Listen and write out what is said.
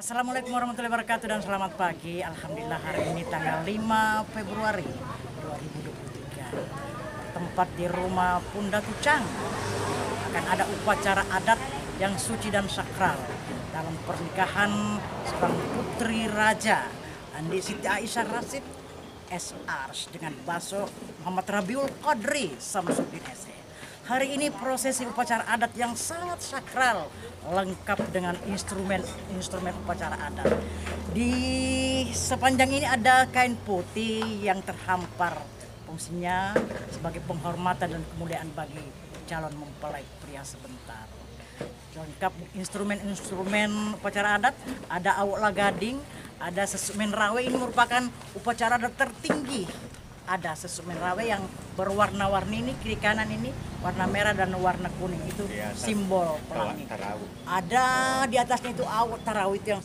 Assalamualaikum warahmatullahi wabarakatuh dan selamat pagi. Alhamdulillah hari ini tanggal 5 Februari 2023. Tempat di rumah Punda Tucang akan ada upacara adat yang suci dan sakral dalam pernikahan seorang putri raja Andi Siti Aisyah Rashid SR dengan Baso Muhammad Rabiul Qadri Samsuddin SE. Hari ini prosesi upacara adat yang sangat sakral, lengkap dengan instrumen upacara adat. Di sepanjang ini ada kain putih yang terhampar, fungsinya sebagai penghormatan dan kemuliaan bagi calon mempelai pria sebentar. Lengkap instrumen upacara adat, ada awak lagading, ada sesumen rawe. Ini merupakan upacara adat tertinggi. Ada sesumen rawe yang berwarna-warni, ini kiri kanan ini warna merah dan warna kuning, itu simbol pelangi. Ada di atasnya itu awak tarawih itu yang